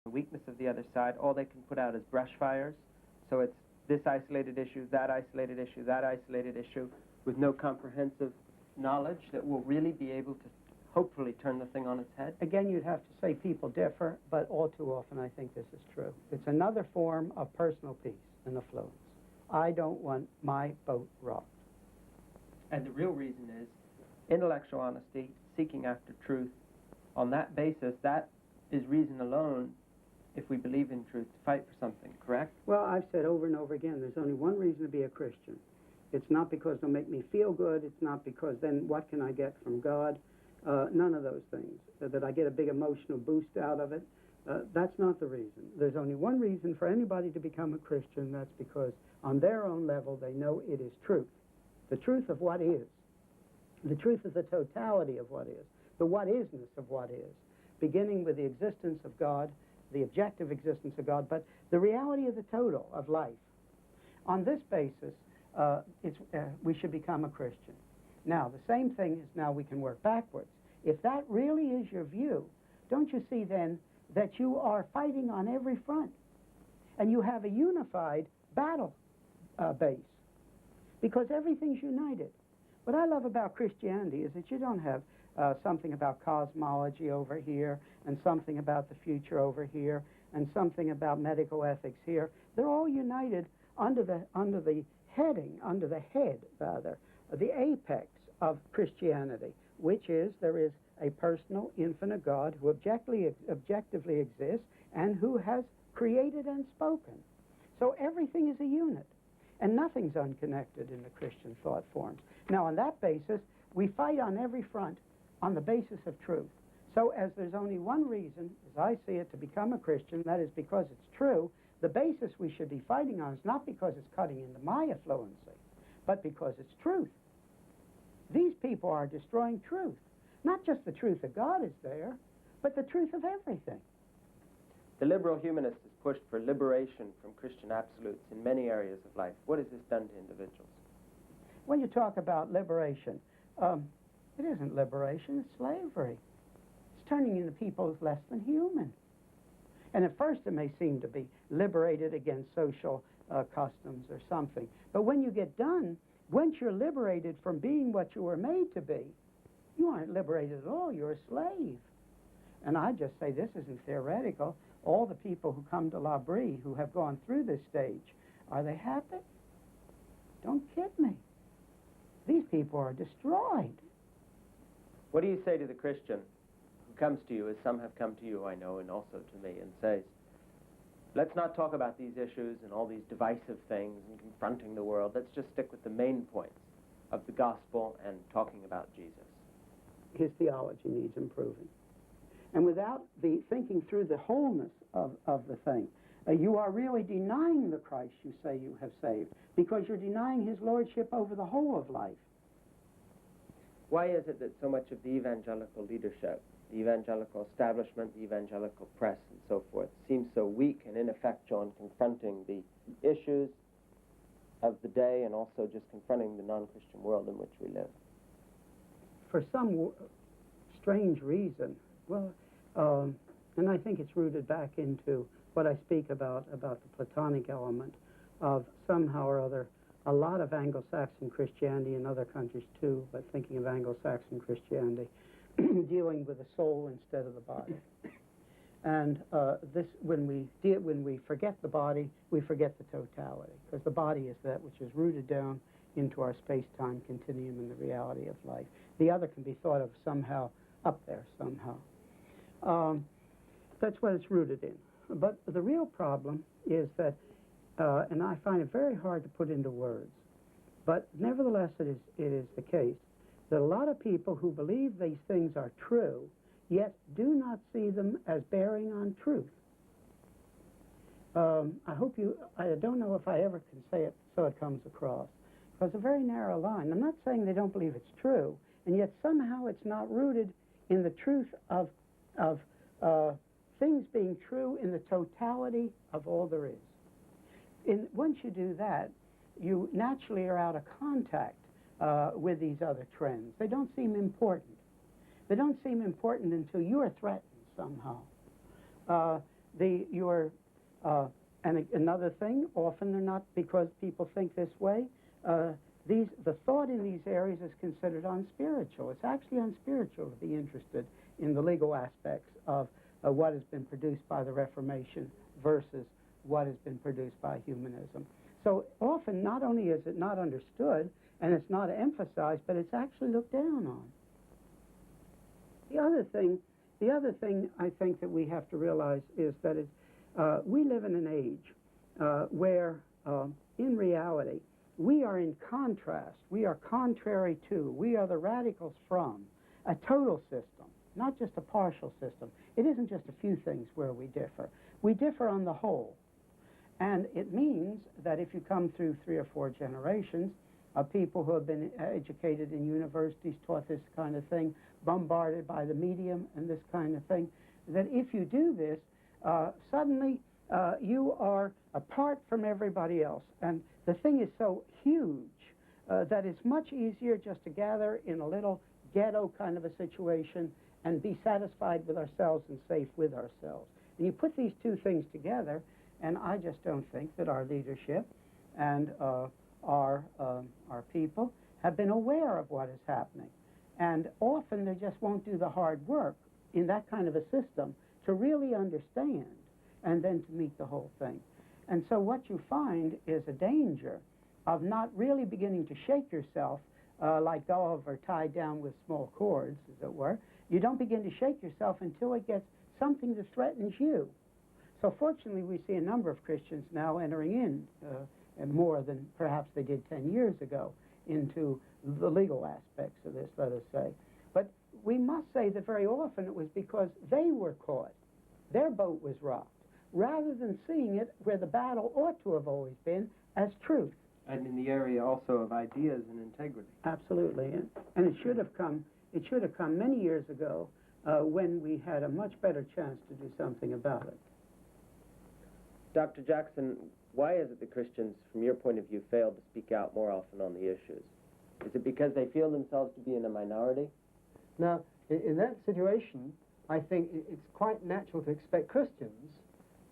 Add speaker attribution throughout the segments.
Speaker 1: the weakness of the other side, all they can put out is brush fires. So it's this isolated issue, that isolated issue, that isolated issue, with no comprehensive knowledge that will really be able to hopefully turn the thing on its head.
Speaker 2: Again, you'd have to say people differ, but all too often I think this is true. It's another form of personal peace and affluence. I don't want my boat rocked.
Speaker 1: And the real reason is intellectual honesty, seeking after truth. On that basis, that is reason alone, if we believe in truth, to fight for something, correct?
Speaker 2: Well, I've said over and over again, there's only one reason to be a Christian. It's not because they'll make me feel good. It's not because then what can I get from God? None of those things. That I get a big emotional boost out of it. That's not the reason. There's only one reason for anybody to become a Christian. That's because on their own level they know it is truth. The truth of what is. The truth of the totality of what is. The what-isness of what is. Beginning with the existence of God, the objective existence of God, but the reality of the total of life. On this basis, we should become a Christian. Now, the same thing is now we can work backwards. If that really is your view, don't you see then that you are fighting on every front and you have a unified battle base because everything's united. What I love about Christianity is that you don't have something about cosmology over here and something about the future over here and something about medical ethics here. They're all united under the heading, under the head rather, the apex of Christianity, which is there is a personal, infinite God who objectively exists and who has created and spoken. So everything is a unit, and nothing's unconnected in the Christian thought forms. Now, on that basis, we fight on every front on the basis of truth. So as there's only one reason, as I see it, to become a Christian, that is because it's true, the basis we should be fighting on is not because it's cutting into my affluency, but because it's truth. These people are destroying truth. Not just the truth that God is there, but the truth of everything.
Speaker 1: The liberal humanist has pushed for liberation from Christian absolutes in many areas of life. What has this done to individuals?
Speaker 2: When you talk about liberation, it isn't liberation, it's slavery. It's turning into people as less than human. And at first it may seem to be liberated against social customs or something. But when you get done, once you're liberated from being what you were made to be, you aren't liberated at all, you're a slave. And I just say this isn't theoretical. All the people who come to La Brie who have gone through this stage, are they happy? Don't kid me. These people are destroyed.
Speaker 1: What do you say to the Christian who comes to you, as some have come to you, I know, and also to me, and says, let's not talk about these issues and all these divisive things and confronting the world. Let's just stick with the main points of the gospel and talking about Jesus.
Speaker 2: His theology needs improving. And without the thinking through the wholeness of the thing, you are really denying the Christ you say you have saved, because you're denying his lordship over the whole of life.
Speaker 1: Why is it that so much of the evangelical leadership, the evangelical establishment, the evangelical press, and so forth, seems so weak and ineffectual in confronting the issues of the day and also just confronting the non-Christian world in which we live?
Speaker 2: For some strange reason, well, and I think it's rooted back into what I speak about the Platonic element of somehow or other, a lot of Anglo-Saxon Christianity in other countries too, but thinking of Anglo-Saxon Christianity, dealing with the soul instead of the body. And when we forget the body, we forget the totality, because the body is that which is rooted down into our space-time continuum and the reality of life. The other can be thought of somehow up there somehow. That's what it's rooted in. But the real problem is that, and I find it very hard to put into words, but nevertheless it is the case that a lot of people who believe these things are true, yet do not see them as bearing on truth. I don't know if I ever can say it so it comes across, because it's a very narrow line. I'm not saying they don't believe it's true, and yet somehow it's not rooted in the truth of things being true in the totality of all there is. Once you do that, you naturally are out of contact with these other trends. They don't seem important. They don't seem important until you are threatened somehow. And another thing, often they're not because people think this way. The thought in these areas is considered unspiritual. It's actually unspiritual to be interested in the legal aspects of what has been produced by the Reformation versus what has been produced by humanism. So often, not only is it not understood and it's not emphasized, but it's actually looked down on. The other thing I think that we have to realize is that we live in an age where, in reality, we are in contrast, we are contrary to, we are the radicals from a total system, not just a partial system. It isn't just a few things where we differ. We differ on the whole. And it means that if you come through 3 or 4 generations of people who have been educated in universities, taught this kind of thing, bombarded by the medium and this kind of thing, that if you do this, suddenly you are apart from everybody else. And the thing is so huge that it's much easier just to gather in a little ghetto kind of a situation and be satisfied with ourselves and safe with ourselves. And you put these two things together, and I just don't think that our leadership and our people have been aware of what is happening. And often they just won't do the hard work in that kind of a system to really understand and then to meet the whole thing. And so what you find is a danger of not really beginning to shake yourself like Oliver tied down with small cords, as it were. You don't begin to shake yourself until it gets something that threatens you. So fortunately, we see a number of Christians now entering in, and more than perhaps they did 10 years ago, into the legal aspects of this, let us say. But we must say that very often it was because they were caught. Their boat was rocked, rather than seeing it where the battle ought to have always been, as truth.
Speaker 1: And in the area also of ideas and integrity.
Speaker 2: Absolutely. And it should have come many years ago when we had a much better chance to do something about it.
Speaker 1: Dr. Jackson, why is it that Christians, from your point of view, fail to speak out more often on the issues? Is it because they feel themselves to be in a minority?
Speaker 3: Now, in that situation, I think it's quite natural to expect Christians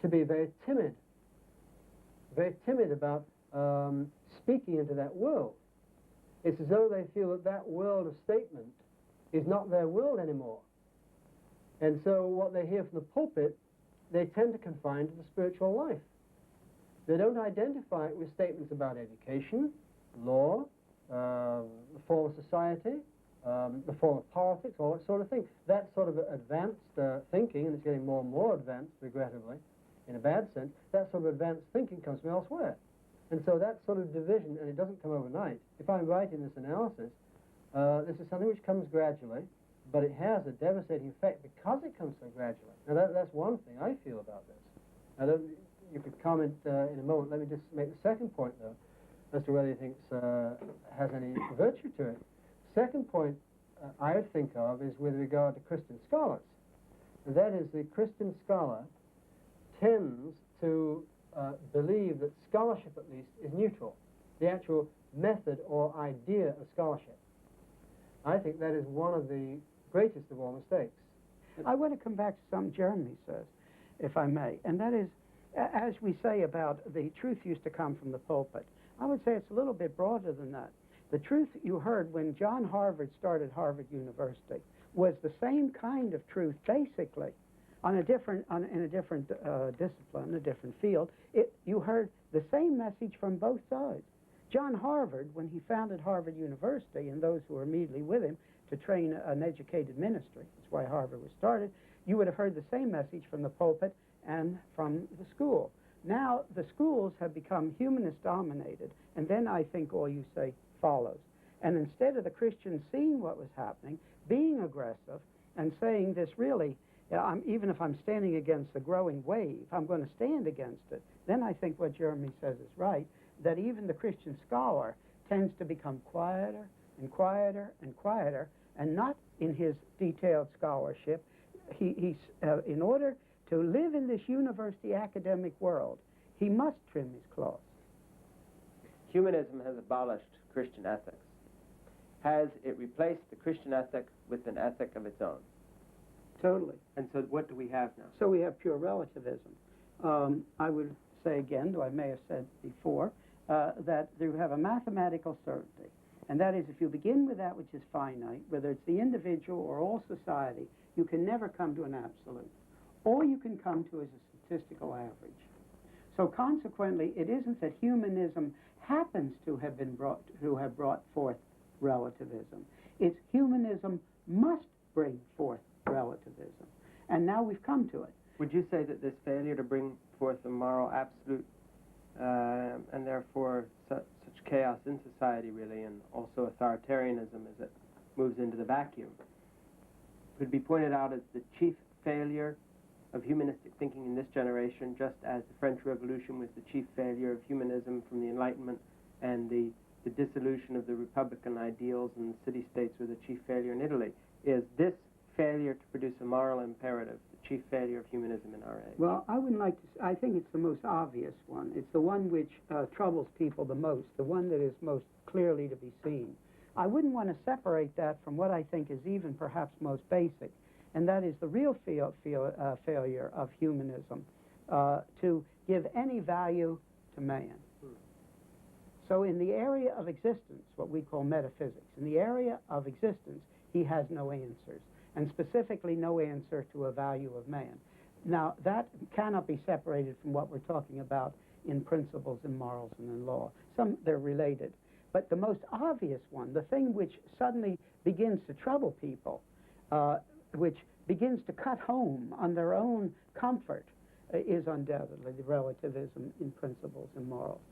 Speaker 3: to be very timid about speaking into that world. It's as though they feel that that world of statement is not their world anymore. And so what they hear from the pulpit, they tend to confine to the spiritual life. They don't identify it with statements about education, law, the fall of society, the fall of politics, all that sort of thing. That sort of advanced thinking, and it's getting more and more advanced, regrettably, in a bad sense, that sort of advanced thinking comes from elsewhere. And so that sort of division, and it doesn't come overnight. If I'm right in this analysis, this is something which comes gradually, but it has a devastating effect because it comes so gradually. Now that's one thing I feel about this. Now, you could comment in a moment. Let me just make the second point, though, as to whether you think it has any virtue to it. Second point I would think of is with regard to Christian scholars. And that is, the Christian scholar tends to believe that scholarship, at least, is neutral, the actual method or idea of scholarship. I think that is one of the greatest of all mistakes.
Speaker 2: I want to come back to something Jeremy says, if I may, and that is, as we say about the truth used to come from the pulpit, I would say it's a little bit broader than that. The truth you heard when John Harvard started Harvard University was the same kind of truth, basically, in a different discipline, a different field. You heard the same message from both sides. John Harvard, when he founded Harvard University, and those who were immediately with him to train an educated ministry, that's why Harvard was started, you would have heard the same message from the pulpit and from the school. Now, the schools have become humanist-dominated, and then I think all you say follows. And instead of the Christians seeing what was happening, being aggressive, and saying this really, even if I'm standing against the growing wave, I'm going to stand against it, then I think what Jeremy says is right, that even the Christian scholar tends to become quieter and quieter and quieter, and not in his detailed scholarship. He's in order to live in this university academic world, he must trim his cloth.
Speaker 1: Humanism has abolished Christian ethics. Has it replaced the Christian ethic with an ethic of its own?
Speaker 2: Totally.
Speaker 1: And so what do we have now?
Speaker 2: So we have pure relativism. I would say again, though I may have said before, that you have a mathematical certainty. And that is, if you begin with that which is finite, whether it's the individual or all society, you can never come to an absolute. All you can come to is a statistical average. So consequently, it isn't that humanism happens to have brought forth relativism. It's humanism must bring forth relativism. And now we've come to it.
Speaker 1: Would you say that this failure to bring forth a moral absolute and therefore such chaos in society, really, and also authoritarianism as it moves into the vacuum, could be pointed out as the chief failure of humanistic thinking in this generation, just as the French Revolution was the chief failure of humanism from the Enlightenment, and the dissolution of the republican ideals in the city-states were the chief failure in Italy? Is this failure to produce a moral imperative the chief failure of humanism in our age?
Speaker 2: Well, I wouldn't like to. I think it's the most obvious one. It's the one which troubles people the most, the one that is most clearly to be seen. I wouldn't want to separate that from what I think is even perhaps most basic, and that is the real failure of humanism to give any value to man. So in the area of existence, what we call metaphysics, in the area of existence, he has no answers, and specifically no answer to a value of man. Now, that cannot be separated from what we're talking about in principles, in morals, and in law. They're related. But the most obvious one, the thing which suddenly begins to trouble people, which begins to cut home on their own comfort, is undoubtedly the relativism in principles and morals.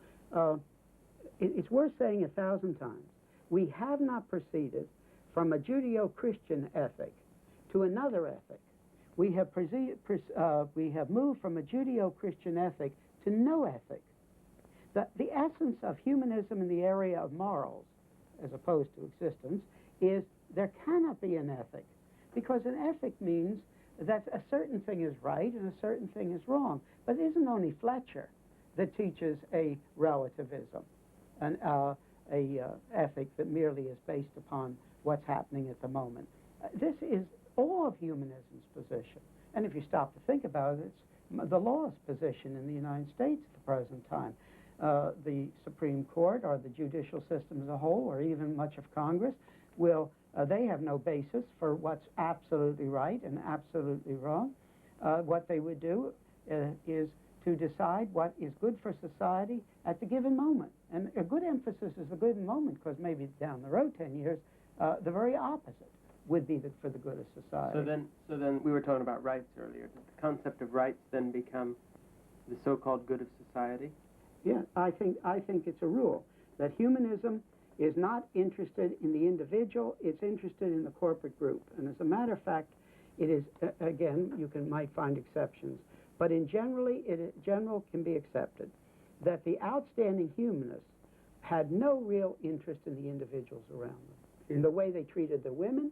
Speaker 2: It's worth saying 1,000 times. We have not proceeded from a Judeo-Christian ethic to another ethic. We have moved from a Judeo-Christian ethic to no ethic. The essence of humanism in the area of morals, as opposed to existence, is there cannot be an ethic, because an ethic means that a certain thing is right and a certain thing is wrong. But it isn't only Fletcher that teaches a relativism, an ethic that merely is based upon what's happening at the moment. This is all of humanism's position. And if you stop to think about it, it's the law's position in the United States at the present time. The Supreme Court or the judicial system as a whole, or even much of Congress, they have no basis for what's absolutely right and absolutely wrong. What they would do is to decide what is good for society at the given moment. And a good emphasis is the good moment, because maybe down the road 10 years, the very opposite would be for the good of society.
Speaker 1: So then we were talking about rights earlier. Did the concept of rights then become the so-called good of society?
Speaker 2: Yeah, I think it's a rule that humanism is not interested in the individual, it's interested in the corporate group. And as a matter of fact, it is, again, might find exceptions, but in general can be accepted, that the outstanding humanists had no real interest in the individuals around them, in the way they treated the women,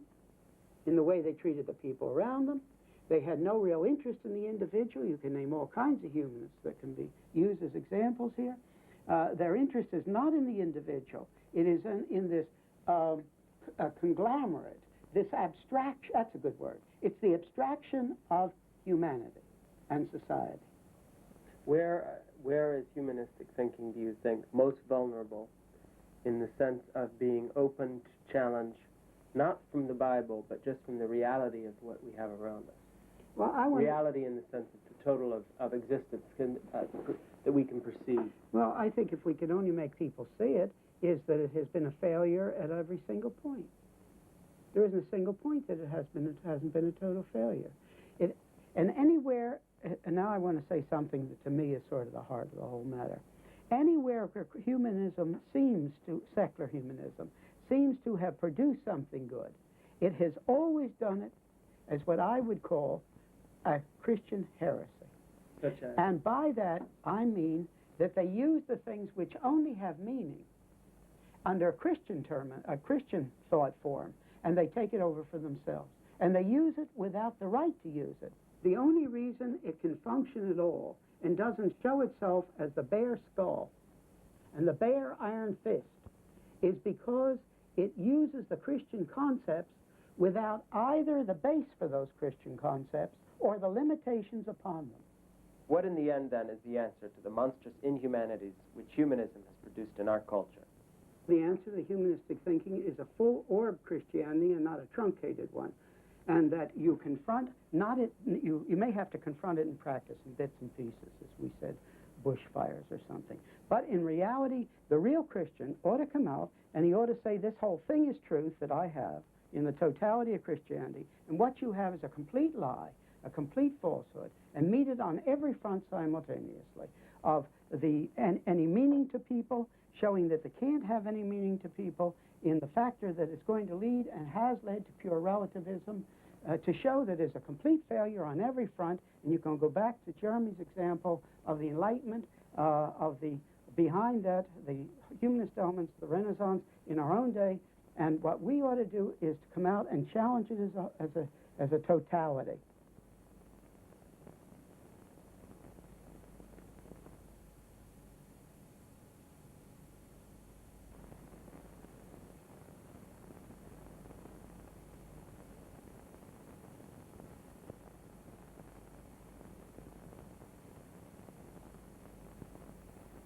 Speaker 2: in the way they treated the people around them. They had no real interest in the individual. You can name all kinds of humanists that can be used as examples here. Their interest is not in the individual. It is in this conglomerate, this abstraction. That's a good word. It's the abstraction of humanity and society.
Speaker 1: Where is humanistic thinking, do you think, most vulnerable in the sense of being open to challenge, not from the Bible, but just from the reality of what we have around us?
Speaker 2: Well,
Speaker 1: reality in the sense of the total of existence that we can perceive.
Speaker 2: Well, I think if we could only make people see it, is that it has been a failure at every single point. There isn't a single point that it hasn't been a total failure. And anywhere, and now I want to say something that to me is sort of the heart of the whole matter. Anywhere where humanism secular humanism, seems to have produced something good, it has always done it as what I would call a Christian heresy.
Speaker 1: Such as?
Speaker 2: And by that, I mean that they use the things which only have meaning under a Christian thought form, and they take it over for themselves. And they use it without the right to use it. The only reason it can function at all and doesn't show itself as the bare skull and the bare iron fist is because it uses the Christian concepts without either the base for those Christian concepts or the limitations upon them.
Speaker 1: What in the end, then, is the answer to the monstrous inhumanities which humanism has produced in our culture?
Speaker 2: The answer to humanistic thinking is a full-orb Christianity and not a truncated one. And that you confront, you may have to confront it in practice in bits and pieces, as we said, bushfires or something. But in reality, the real Christian ought to come out and he ought to say, this whole thing is truth that I have in the totality of Christianity, and what you have is a complete lie, a complete falsehood, and meet it on every front simultaneously, of any meaning to people, showing that they can't have any meaning to people, in the factor that it's going to lead and has led to pure relativism, to show that there's a complete failure on every front. And you can go back to Jeremy's example of the Enlightenment, behind that, the humanist elements, the Renaissance in our own day. And what we ought to do is to come out and challenge it as a totality.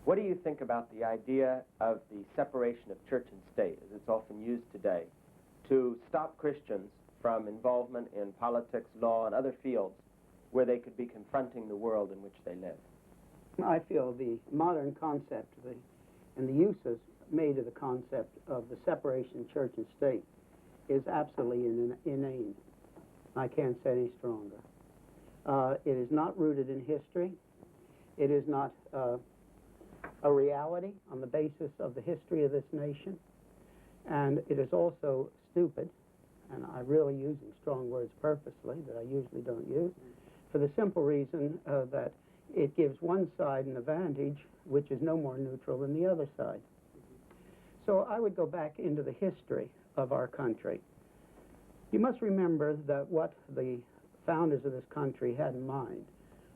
Speaker 1: What do you think about the idea of the separation of church and state, as it's often used today, to stop Christians from involvement in politics, law, and other fields where they could be confronting the world in which they live?
Speaker 2: I feel the modern concept and the uses made of the concept of the separation of church and state is absolutely inane. I can't say any stronger. It is not rooted in history. It is not a reality on the basis of the history of this nation. And it is also stupid, and I'm really using strong words purposely that I usually don't use, for the simple reason that it gives one side an advantage which is no more neutral than the other side. So I would go back into the history of our country. You must remember that what the founders of this country had in mind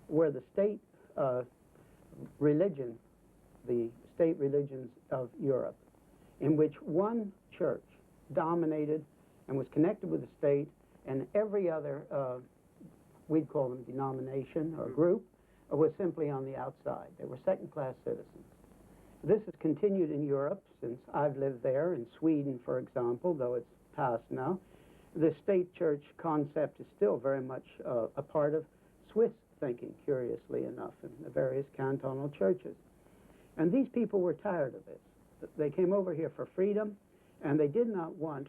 Speaker 2: were the state religion, the state religions of Europe, in which one church dominated and was connected with the state, and every other, we'd call them denomination or group, was simply on the outside. They were second-class citizens. This has continued in Europe since I've lived there. In Sweden, for example, though it's past now, the state church concept is still very much a part of Swiss thinking, curiously enough, in the various cantonal churches. And these people were tired of this. They came over here for freedom, and they did not want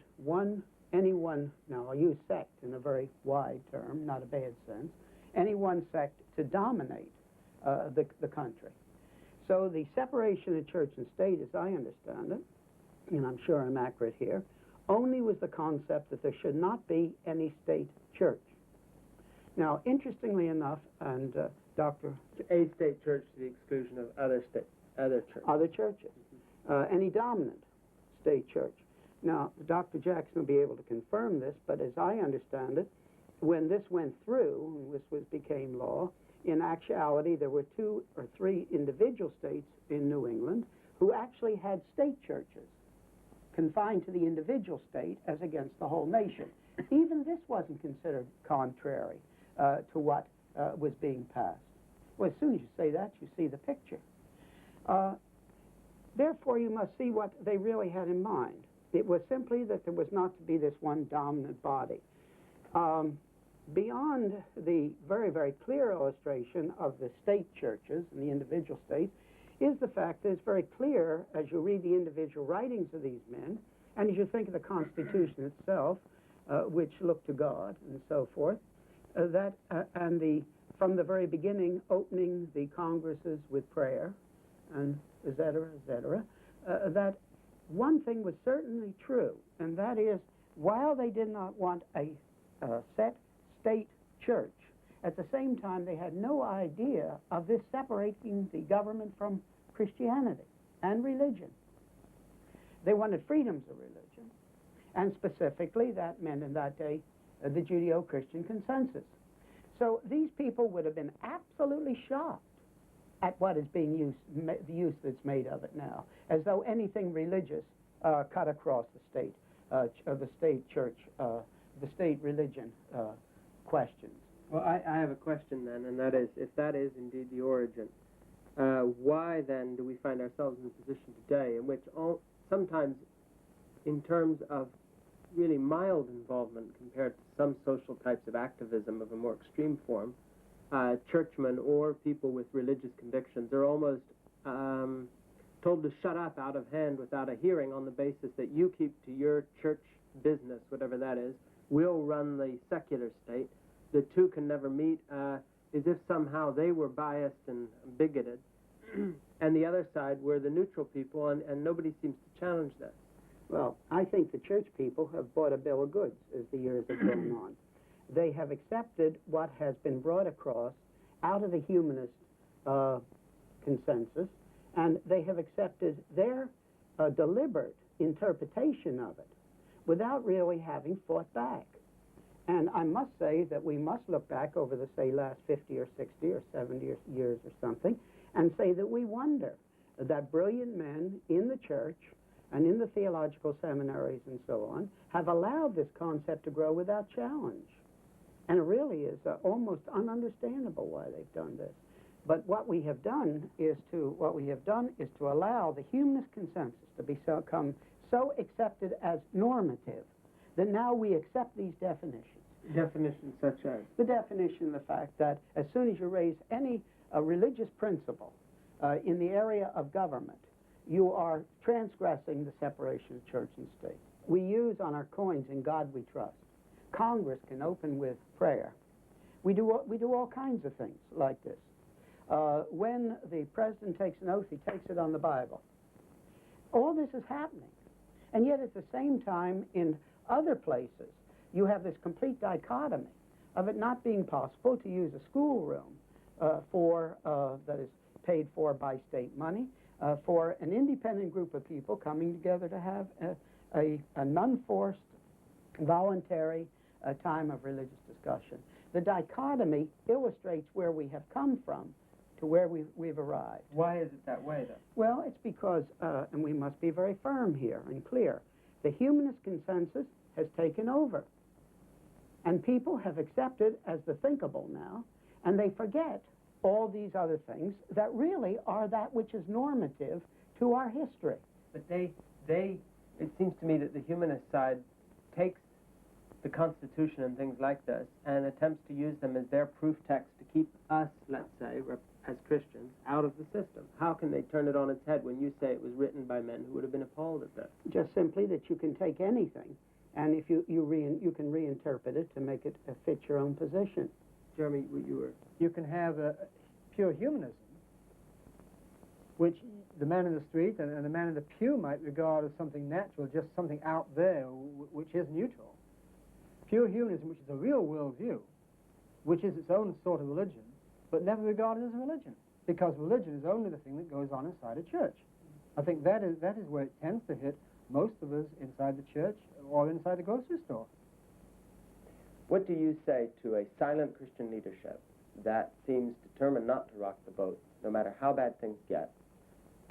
Speaker 2: anyone, now I'll use sect in a very wide term, not a bad sense, any one sect to dominate the country. So the separation of church and state, as I understand it, and I'm sure I'm accurate here, only was the concept that there should not be any state church. Now, interestingly enough, and Dr.
Speaker 1: A state church to the exclusion of other churches.
Speaker 2: Other churches. Any dominant state church. Now, Dr. Jackson will be able to confirm this, but as I understand it, when this went through, and this became law, in actuality there were 2 or 3 individual states in New England who actually had state churches confined to the individual state as against the whole nation. Even this wasn't considered contrary to what was being passed. Well, as soon as you say that, you see the picture. Therefore, you must see what they really had in mind. It was simply that there was not to be this one dominant body. Beyond the very, very clear illustration of the state churches and the individual states is the fact that it's very clear as you read the individual writings of these men, and as you think of the Constitution itself, which looked to God and so forth, from the very beginning, opening the Congresses with prayer, and et cetera, that one thing was certainly true, and that is, while they did not want a set state church, at the same time they had no idea of this separating the government from Christianity and religion. They wanted freedoms of religion, and specifically that meant in that day the Judeo-Christian consensus. So these people would have been absolutely shocked at what is being used, the use that's made of it now, as though anything religious cut across the state church the state religion questions.
Speaker 1: Well, I have a question then, and that is, if that is indeed the origin, why then do we find ourselves in a position today in which sometimes in terms of really mild involvement compared to some social types of activism of a more extreme form, churchmen or people with religious convictions are almost told to shut up out of hand without a hearing on the basis that you keep to your church business, whatever that is, we'll run the secular state. The two can never meet, as if somehow they were biased and bigoted, and the other side were the neutral people, and nobody seems to challenge that.
Speaker 2: Well, I think the church people have bought a bill of goods as the years have gone on. They have accepted what has been brought across out of the humanist consensus, and they have accepted their deliberate interpretation of it without really having fought back. And I must say that we must look back over the, say, last 50 or 60 or 70 years or something and say that we wonder that brilliant men in the church and in the theological seminaries and so on have allowed this concept to grow without challenge. And it really is almost ununderstandable why they've done this. But what we have done is to allow the humanist consensus to become so accepted as normative that now we accept these definitions.
Speaker 1: Definitions such as?
Speaker 2: The definition of the fact that as soon as you raise any religious principle in the area of government, you are transgressing the separation of church and state. We use on our coins, "In God We Trust." Congress can open with prayer. We do all kinds of things like this. When the president takes an oath, he takes it on the Bible. All this is happening. And yet at the same time, in other places, you have this complete dichotomy of it not being possible to use a schoolroom that is paid for by state money, for an independent group of people coming together to have a non-forced, voluntary time of religious discussion. The dichotomy illustrates where we have come from to where we've arrived.
Speaker 1: Why is it that way, though?
Speaker 2: Well, it's because, and we must be very firm here and clear, the humanist consensus has taken over. And people have accepted as the thinkable now, and they forget all these other things that really are that which is normative to our history.
Speaker 1: But it seems to me that the humanist side takes the Constitution and things like this and attempts to use them as their proof text to keep us, let's say, as Christians, out of the system. How can they turn it on its head when you say it was written by men who would have been appalled at that?
Speaker 2: Just simply that you can take anything, and if you can reinterpret it to make it fit your own position.
Speaker 1: Jeremy, you were...
Speaker 3: You can have a pure humanism, which the man in the street and the man in the pew might regard as something natural, just something out there which is neutral. Pure humanism, which is a real worldview, which is its own sort of religion, but never regarded as a religion, because religion is only the thing that goes on inside a church. I think that is where it tends to hit most of us inside the church or inside the grocery store.
Speaker 1: What do you say to a silent Christian leadership that seems determined not to rock the boat, no matter how bad things get,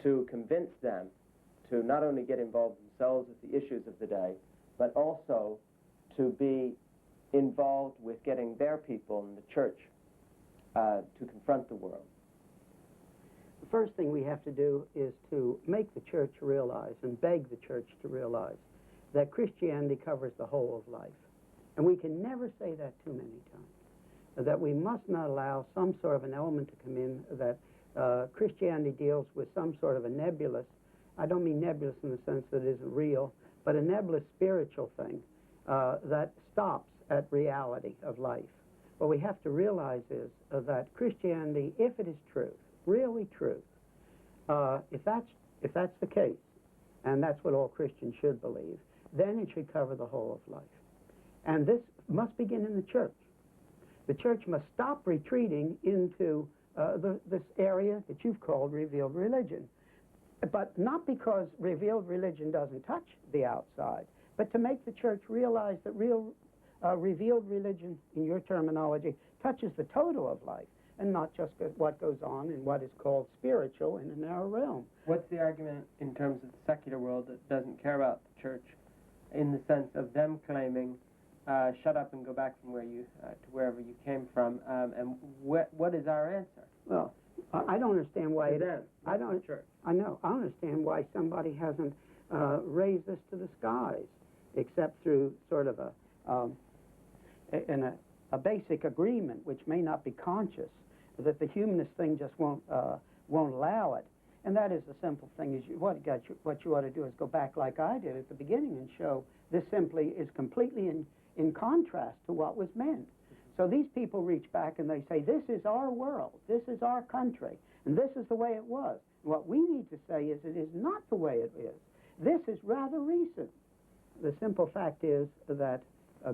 Speaker 1: to convince them to not only get involved themselves with the issues of the day, but also to be involved with getting their people in the church to confront the world?
Speaker 2: The first thing we have to do is to make the church realize and beg the church to realize that Christianity covers the whole of life. And we can never say that too many times. That we must not allow some sort of an element to come in that Christianity deals with some sort of a nebulous, I don't mean nebulous in the sense that it isn't real, but a nebulous spiritual thing that stops at reality of life. What we have to realize is that Christianity, if it is truth, really truth, if that's the case, and that's what all Christians should believe, then it should cover the whole of life. And this must begin in the church. The church must stop retreating into this area that you've called revealed religion. But not because revealed religion doesn't touch the outside, but to make the church realize that revealed religion, in your terminology, touches the total of life, and not just what goes on in what is called spiritual in a narrow realm.
Speaker 1: What's the argument in terms of the secular world that doesn't care about the church, in the sense of them claiming shut up and go back from where you to wherever you came from. And what is our answer?
Speaker 2: Well, I don't understand why
Speaker 1: To
Speaker 2: it
Speaker 1: them,
Speaker 2: I don't.
Speaker 1: not the church.
Speaker 2: I know. I don't understand why somebody hasn't raised this to the skies, except through sort of a basic agreement, which may not be conscious, that the humanist thing just won't allow it. And that is the simple thing. Is what you ought to do is go back like I did at the beginning and show this simply is completely in contrast to what was meant. So these people reach back and they say, this is our world, this is our country, and this is the way it was. What we need to say is it is not the way it is. This is rather recent. The simple fact is that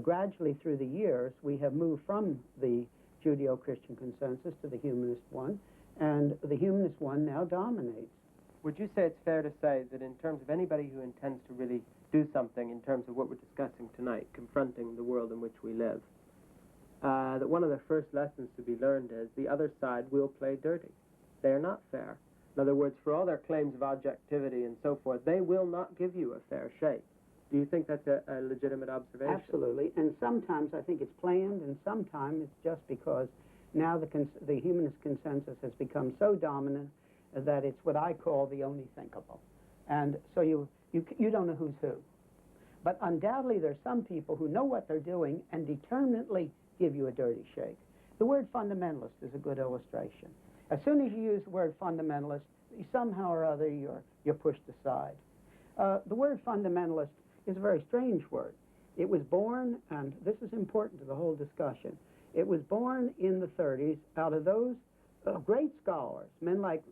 Speaker 2: gradually through the years we have moved from the Judeo-Christian consensus to the humanist one, and the humanist one now dominates.
Speaker 1: Would you say it's fair to say that in terms of anybody who intends to really do something in terms of what we're discussing tonight, confronting the world in which we live, that one of the first lessons to be learned is the other side will play dirty. They are not fair. In other words, for all their claims of objectivity and so forth, they will not give you a fair shake. Do you think that's a legitimate observation?
Speaker 2: Absolutely, and sometimes I think it's planned, and sometimes it's just because now the humanist consensus has become so dominant that it's what I call the only thinkable. And so you don't know who's who. But undoubtedly there's some people who know what they're doing and determinedly give you a dirty shake. The word fundamentalist is a good illustration. As soon as you use the word fundamentalist, somehow or other you're pushed aside. The word fundamentalist is a very strange word. It was born, and this is important to the whole discussion, it was born in the 30s out of those great scholars, men like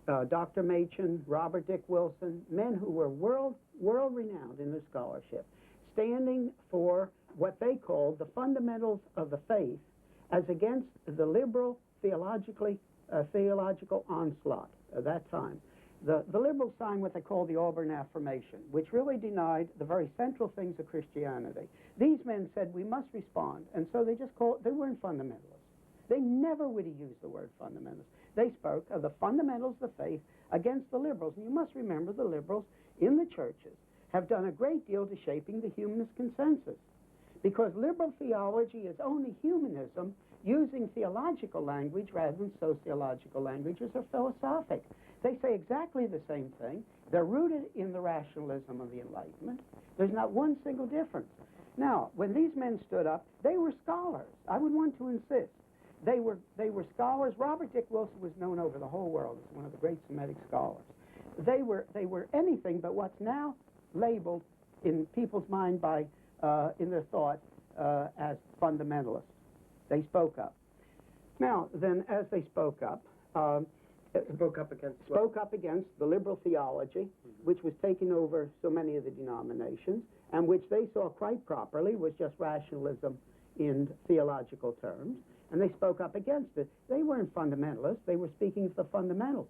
Speaker 2: Dr. Machen, Robert Dick Wilson, men who were world-renowned in their scholarship, standing for what they called the fundamentals of the faith as against the liberal theological onslaught at that time. The liberals signed what they called the Auburn Affirmation, which really denied the very central things of Christianity. These men said we must respond, and so they weren't fundamentalists. They never would have used the word fundamentalist. They spoke of the fundamentals of the faith against the liberals. And you must remember the liberals in the churches have done a great deal to shaping the humanist consensus. Because liberal theology is only humanism using theological language rather than sociological languages or philosophic. They say exactly the same thing. They're rooted in the rationalism of the Enlightenment. There's not one single difference. Now, when these men stood up, they were scholars. I would want to insist. They were scholars. Robert Dick Wilson was known over the whole world as one of the great Semitic scholars. They were anything but what's now labeled in people's mind by in their thought as fundamentalists. They spoke up. Now, then, as they spoke up,
Speaker 1: Spoke up against what?
Speaker 2: spoke up against the liberal theology, which was taking over so many of the denominations, and which they saw quite properly was just rationalism in theological terms, and they spoke up against it. They weren't fundamentalists. They were speaking of the fundamentals.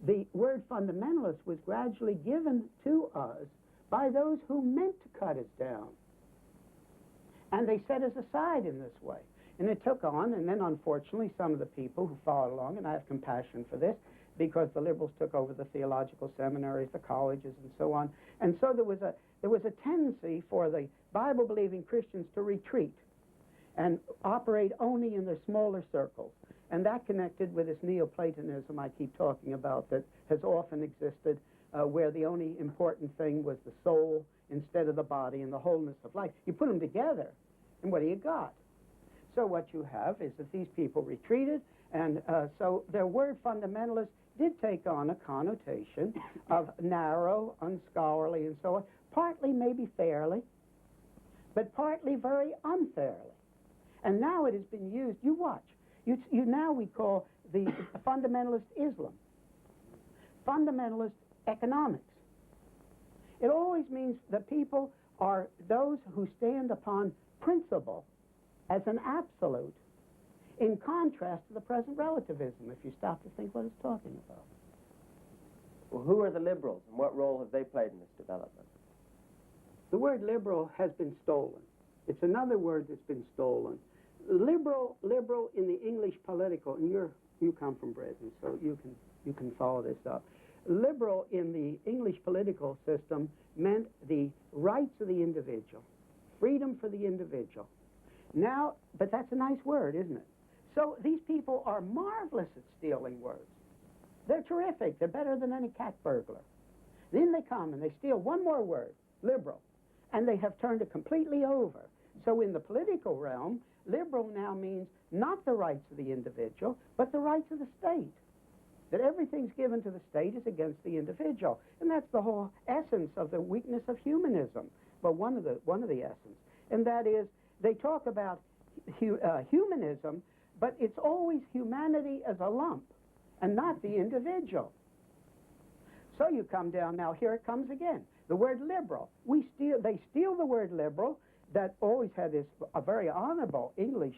Speaker 2: The word fundamentalist was gradually given to us by those who meant to cut us down. And they set us aside in this way. And it took on, and then unfortunately some of the people who followed along, and I have compassion for this, because the liberals took over the theological seminaries, the colleges, and so on. And so there was a tendency for the Bible-believing Christians to retreat and operate only in their smaller circles. And that connected with this Neoplatonism I keep talking about that has often existed, where the only important thing was the soul instead of the body and the wholeness of life. You put them together, and what do you got? So what you have is that these people retreated, and so their word fundamentalist did take on a connotation of narrow, unscholarly, and so on, partly maybe fairly, but partly very unfairly. And now it has been used, you watch, now we call the fundamentalist Islam, fundamentalist economics. It always means that people are those who stand upon principle as an absolute, in contrast to the present relativism, if you stop to think what it's talking about.
Speaker 1: Well, who are the liberals, and what role have they played in this development?
Speaker 2: The word liberal has been stolen. It's another word that's been stolen. Liberal in the English political, and you come from Britain, so you can follow this up. Liberal in the English political system meant the rights of the individual. freedom for the individual. Now, but that's a nice word, isn't it? So these people are marvelous at stealing words. They're terrific. They're better than any cat burglar. Then they come and they steal one more word, liberal, and they have turned it completely over. So in the political realm, liberal now means not the rights of the individual, but the rights of the state. That everything's given to the state is against the individual. And that's the whole essence of the weakness of humanism. But one of the essence. And that is, they talk about humanism, but it's always humanity as a lump and not the individual. So you come down now, here it comes again. The word liberal. They steal the word liberal that always had this a very honorable English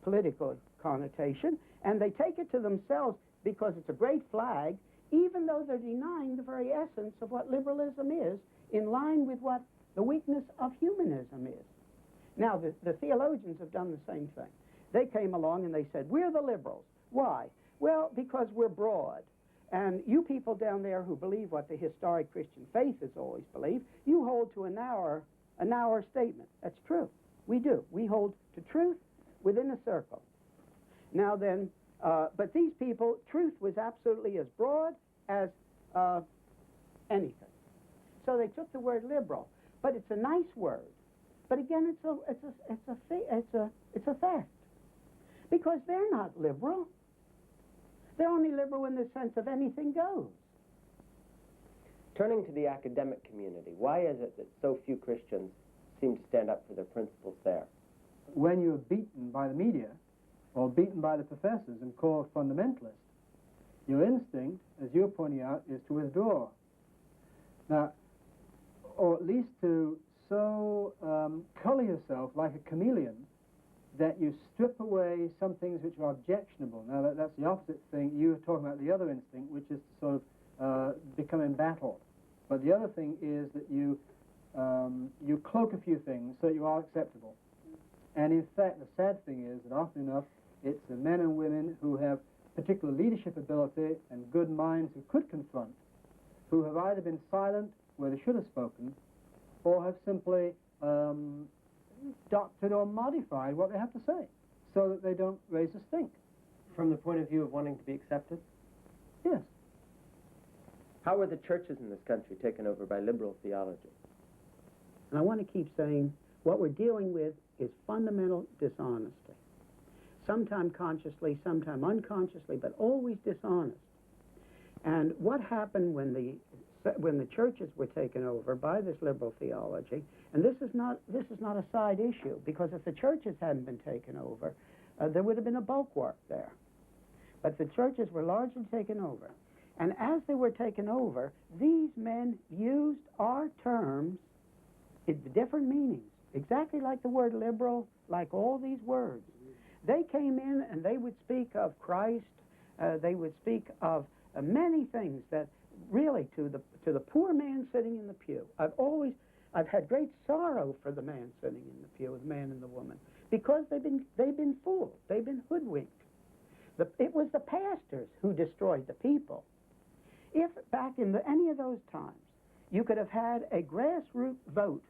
Speaker 2: political connotation, and they take it to themselves because it's a great flag, even though they're denying the very essence of what liberalism is, in line with what the weakness of humanism is. Now, the theologians have done the same thing. They came along and they said, we're the liberals. Why? Well, because we're broad. And you people down there who believe what the historic Christian faith has always believed, you hold to a narrower statement. That's true. We do. We hold to truth within a circle. Now then, but these people, truth was absolutely as broad as anything. So they took the word liberal, but it's a nice word. But again, it's a fact, because they're not liberal. They're only liberal in the sense of anything goes.
Speaker 1: Turning to the academic community, why is it that so few Christians seem to stand up for their principles there?
Speaker 3: When you're beaten by the media or beaten by the professors and called fundamentalist, your instinct, as you're pointing out, is to withdraw. Now, or at least to so color yourself like a chameleon that you strip away some things which are objectionable. Now, that's the opposite thing. You were talking about the other instinct, which is to sort of become embattled. But the other thing is that you cloak a few things so you are acceptable. And in fact, the sad thing is that often enough, it's the men and women who have particular leadership ability and good minds who could confront, who have either been silent where they should have spoken, or have simply doctored or modified what they have to say, so that they don't raise a stink.
Speaker 1: From the point of view of wanting to be accepted?
Speaker 3: Yes.
Speaker 1: How were the churches in this country taken over by liberal theology?
Speaker 2: And I want to keep saying, what we're dealing with is fundamental dishonesty. Sometime consciously, sometime unconsciously, but always dishonest. And what happened when the churches were taken over by this liberal theology, and this is not a side issue, because if the churches hadn't been taken over, there would have been a bulwark there. But the churches were largely taken over. And as they were taken over, these men used our terms in different meanings, exactly like the word liberal, like all these words. They came in and they would speak of Christ, they would speak of many things that really to the poor man sitting in the pew. I've had great sorrow for the man sitting in the pew, the man and the woman, because they've been fooled, they've been hoodwinked. It was the pastors who destroyed the people. If back in any of those times you could have had a grassroots vote,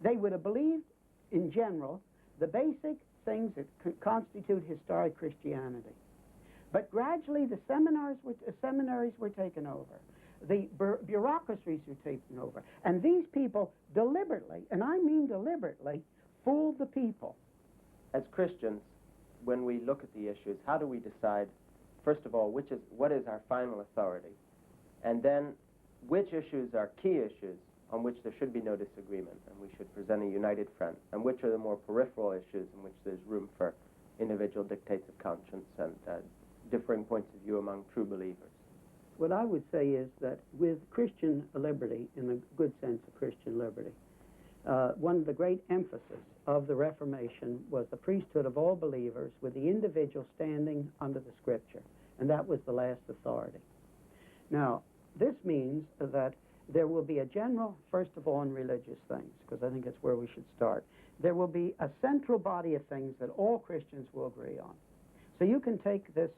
Speaker 2: they would have believed in general the basic things that constitute historic Christianity. But gradually the seminaries were taken over. The bureaucracies were taken over. And these people deliberately, and I mean deliberately, fooled the people.
Speaker 1: As Christians, when we look at the issues, how do we decide, first of all, what is our final authority? And then, which issues are key issues on which there should be no disagreement and we should present a united front? And which are the more peripheral issues in which there's room for individual dictates of conscience and differing points of view among true believers?
Speaker 2: What I would say is that with Christian liberty, in the good sense of Christian liberty, one of the great emphasis of the Reformation was the priesthood of all believers with the individual standing under the Scripture, and that was the last authority. Now, this means that there will be a general, first of all, in religious things, because I think that's where we should start. There will be a central body of things that all Christians will agree on. So you can take this,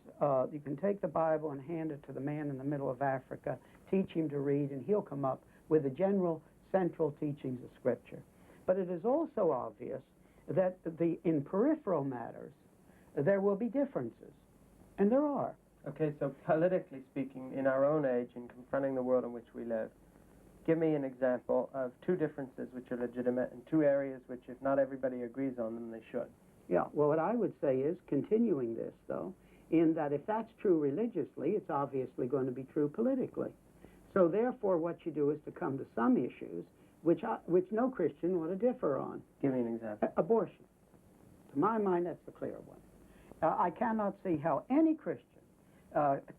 Speaker 2: you can take the Bible and hand it to the man in the middle of Africa, teach him to read, and he'll come up with the general central teachings of Scripture. But it is also obvious that in peripheral matters, there will be differences. And there are.
Speaker 1: Okay, so politically speaking, in our own age, in confronting the world in which we live, give me an example of two differences which are legitimate in two areas which, if not everybody agrees on them, they should.
Speaker 2: Yeah, well, what I would say is, continuing this, though, in that if that's true religiously, it's obviously going to be true politically. So therefore, what you do is to come to some issues which no Christian ought to differ on.
Speaker 1: Give me an example.
Speaker 2: Abortion. To my mind, that's the clear one. I cannot see how any Christian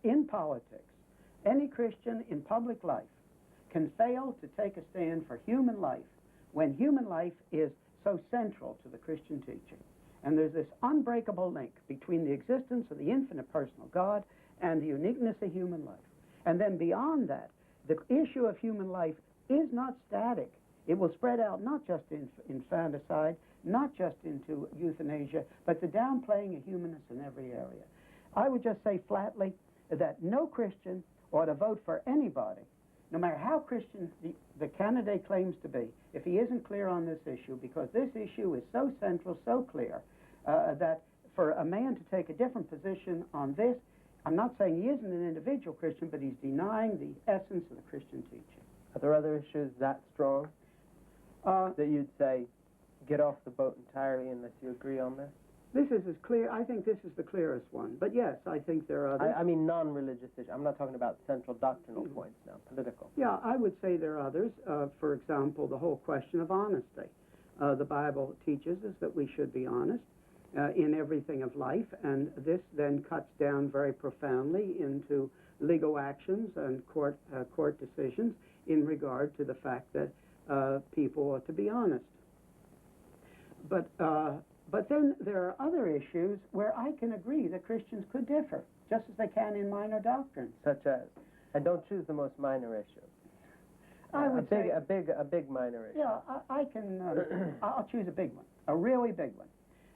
Speaker 2: in politics, any Christian in public life, can fail to take a stand for human life when human life is so central to the Christian teaching. And there's this unbreakable link between the existence of the infinite personal God and the uniqueness of human life. And then beyond that, the issue of human life is not static. It will spread out not just in infanticide, not just into euthanasia, but the downplaying of humanness in every area. I would just say flatly that no Christian ought to vote for anybody, no matter how Christian the candidate claims to be, if he isn't clear on this issue, because this issue is so central, so clear, that for a man to take a different position on this, I'm not saying he isn't an individual Christian, but he's denying the essence of the Christian teaching.
Speaker 1: Are there other issues that strong that you'd say, get off the boat entirely unless you agree on this?
Speaker 2: This is as clear, I think this is the clearest one. But yes, I think there are others.
Speaker 1: I mean non-religious issues. I'm not talking about central doctrinal points now, political.
Speaker 2: Yeah, I would say there are others. For example, the whole question of honesty. The Bible teaches us that we should be honest in everything of life, and this then cuts down very profoundly into legal actions and court decisions in regard to the fact that people ought to be honest. But then there are other issues where I can agree that Christians could differ, just as they can in minor doctrines.
Speaker 1: Such as, and don't choose the most minor issue.
Speaker 2: I would say
Speaker 1: a big minor issue.
Speaker 2: Yeah, I can. I'll choose a big one, a really big one,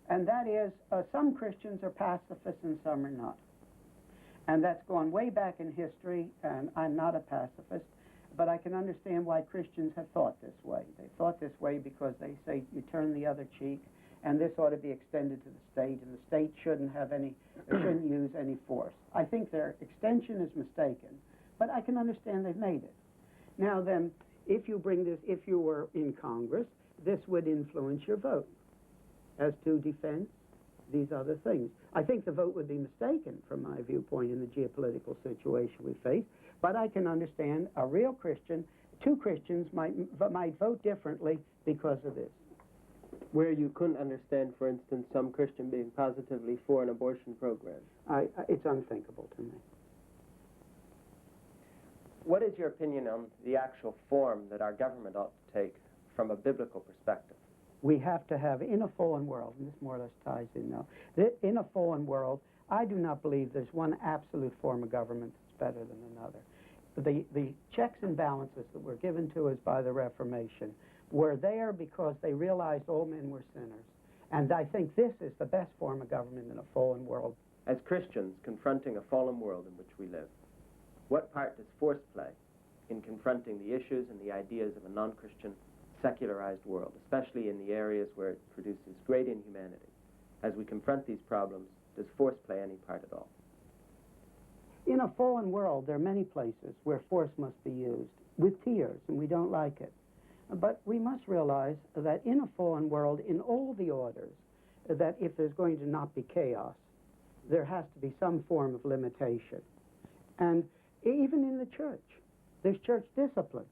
Speaker 2: and that is some Christians are pacifists and some are not, and that's gone way back in history. And I'm not a pacifist, but I can understand why Christians have thought this way. They thought this way because they say you turn the other cheek. And this ought to be extended to the state, and the state shouldn't use any force. I think their extension is mistaken, but I can understand they've made it. Now then, if you were in Congress, this would influence your vote as to defense, these other things. I think the vote would be mistaken from my viewpoint in the geopolitical situation we face, but I can understand a real Christian, two Christians might vote differently because of this.
Speaker 1: Where you couldn't understand, for instance, some Christian being positively for an abortion program.
Speaker 2: It's unthinkable to me.
Speaker 1: What is your opinion on the actual form that our government ought to take from a biblical perspective?
Speaker 2: We have to have, in a fallen world, and this more or less ties in now, in a fallen world, I do not believe there's one absolute form of government that's better than another. The checks and balances that were given to us by the Reformation were there because they realized all men were sinners. And I think this is the best form of government in a fallen world.
Speaker 1: As Christians confronting a fallen world in which we live, what part does force play in confronting the issues and the ideas of a non-Christian secularized world, especially in the areas where it produces great inhumanity? As we confront these problems, does force play any part at all?
Speaker 2: In a fallen world, there are many places where force must be used with tears, and we don't like it. But we must realize that in a fallen world, in all the orders, that if there's going to not be chaos, there has to be some form of limitation. And even in the church, there's church discipline.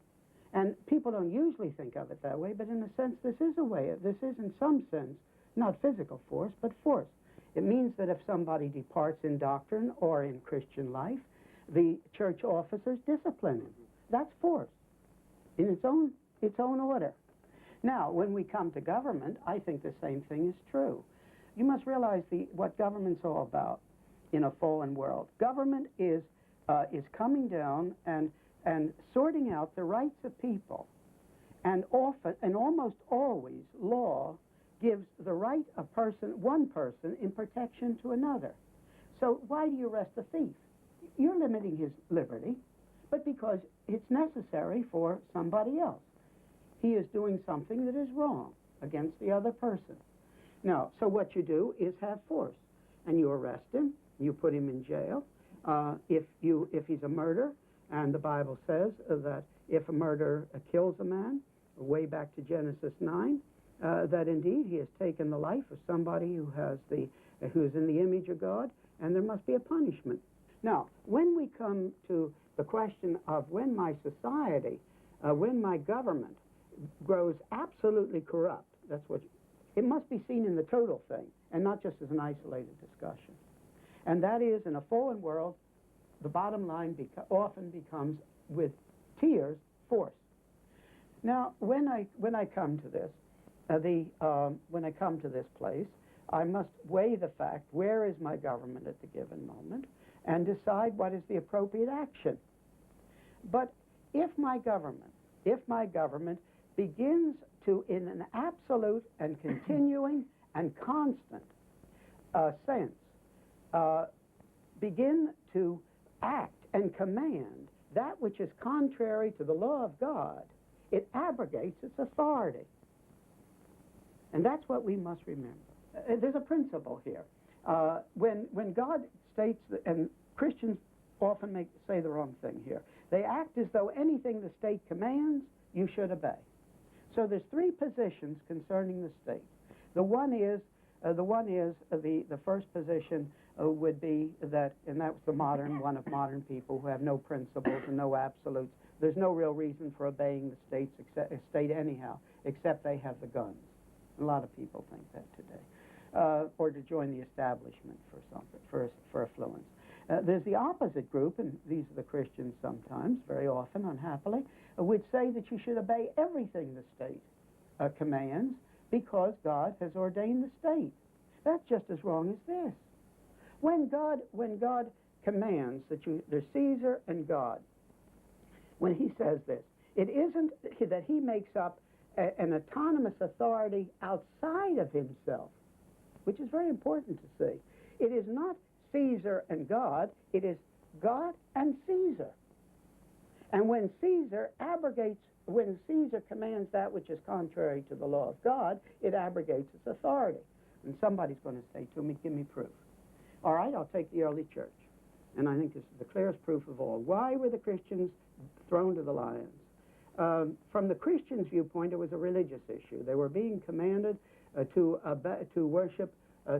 Speaker 2: And people don't usually think of it that way, but in a sense, this is a way. This is, in some sense, not physical force, but force. It means that if somebody departs in doctrine or in Christian life, the church officers discipline him. That's force in its own order. Now, when we come to government, I think the same thing is true. You must realize what government's all about in a fallen world. Government is coming down and sorting out the rights of people. And often, and almost always, law gives the right of one person in protection to another. So why do you arrest a thief? You're limiting his liberty, but because it's necessary for somebody else. he is doing something that is wrong against the other person. Now, so what you do is have force, and you arrest him, you put him in jail. If he's a murderer, and the Bible says that if a murderer kills a man, way back to Genesis 9, that indeed he has taken the life of somebody who is in the image of God, and there must be a punishment. Now, when we come to the question of when my society, when my government grows absolutely corrupt, it must be seen in the total thing, and not just as an isolated discussion. And that is, in a fallen world, the bottom line often becomes, with tears, force. Now, when I come to this, when I come to this place, I must weigh the fact, where is my government at the given moment, and decide what is the appropriate action. But if my government begins to, in an absolute and continuing and constant sense, begin to act and command that which is contrary to the law of God, it abrogates its authority. And that's what we must remember. There's a principle here. When God states, and Christians often say the wrong thing here, they act as though anything the state commands, you should obey. So there's three positions concerning the state. The first position would be that, and that's the modern one of modern people who have no principles and no absolutes. There's no real reason for obeying the state anyhow, except they have the guns. A lot of people think that today, or to join the establishment for something, for affluence. There's the opposite group, and these are the Christians sometimes, very often, unhappily, would say that you should obey everything the state commands because God has ordained the state. That's just as wrong as this. When God commands that there's Caesar and God, when he says this, it isn't that he makes up an autonomous authority outside of himself, which is very important to see. It is not Caesar and God, it is God and Caesar. And when Caesar commands that which is contrary to the law of God, it abrogates its authority. And somebody's going to say to me, give me proof. All right, I'll take the early church. And I think this is the clearest proof of all. Why were the Christians thrown to the lions? From the Christians' viewpoint, it was a religious issue. They were being commanded to worship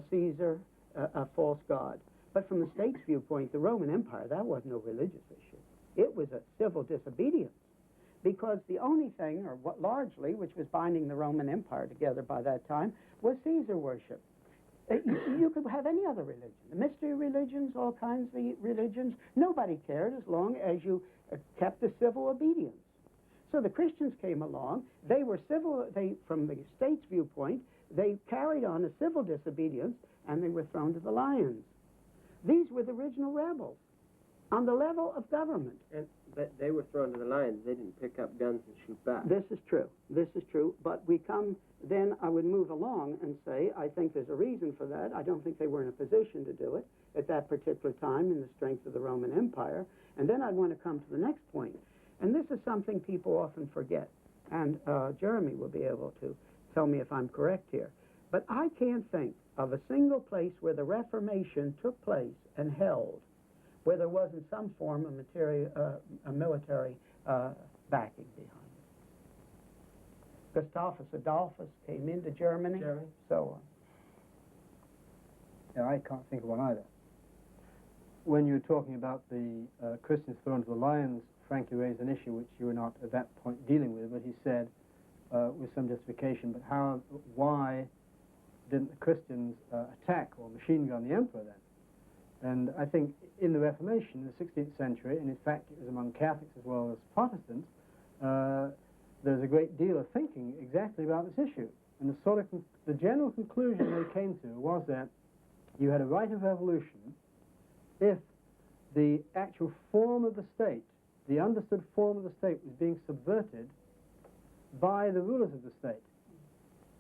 Speaker 2: Caesar, a false god. But from the state's viewpoint, the Roman Empire, that was no religious issue. It was a civil disobedience. Because the only thing, or what largely, which was binding the Roman Empire together by that time, was Caesar worship. You could have any other religion. The mystery religions, all kinds of religions. Nobody cared as long as you kept the civil obedience. So the Christians came along. They were civil. From the state's viewpoint, they carried on a civil disobedience, and they were thrown to the lions. These were the original rebels on the level of government.
Speaker 1: But they were thrown to the lions. They didn't pick up guns and shoot back.
Speaker 2: This is true. This is true. But then I would move along and say, I think there's a reason for that. I don't think they were in a position to do it at that particular time in the strength of the Roman Empire. And then I'd want to come to the next point. And this is something people often forget. And Jeremy will be able to tell me if I'm correct here. But I can't think of a single place where the Reformation took place and held where there wasn't some form of a military backing behind it. Gustavus Adolphus came into Germany, so on.
Speaker 3: Yeah, I can't think of one either. When you were talking about the Christians thrown to the lions, Frankie raised an issue which you were not at that point dealing with, but he said, with some justification, but why didn't the Christians attack or machine gun the emperor then? And I think in the Reformation, in the 16th century, and in fact it was among Catholics as well as Protestants, there's a great deal of thinking exactly about this issue. And the general conclusion they came to was that you had a right of revolution if the actual form of the state, the understood form of the state, was being subverted by the rulers of the state.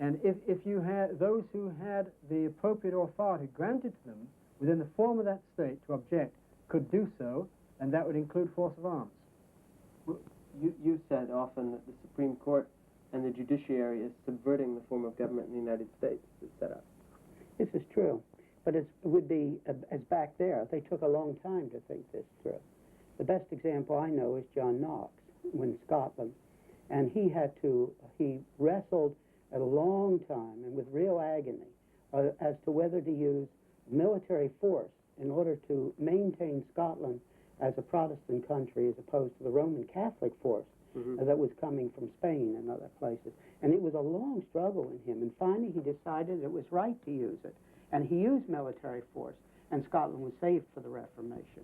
Speaker 3: And if you had those who had the appropriate authority granted to them within the form of that state to object, could do so, and that would include force of arms.
Speaker 1: You said often that the Supreme Court and the judiciary is subverting the form of government in the United States that's set up.
Speaker 2: This is true, but it would be, as back there, they took a long time to think this through. The best example I know is John Knox in Scotland, and he wrestled a long time and with real agony as to whether to use military force in order to maintain Scotland as a Protestant country as opposed to the Roman Catholic force that was coming from Spain and other places. And it was a long struggle in him, and finally he decided it was right to use it. And he used military force, and Scotland was saved for the Reformation.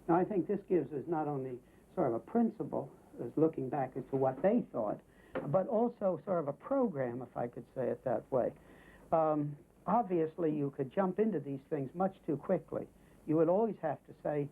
Speaker 2: Now, I think this gives us not only sort of a principle, as looking back as to what they thought, but also sort of a program, if I could say it that way. Obviously, you could jump into these things much too quickly. You would always have to say,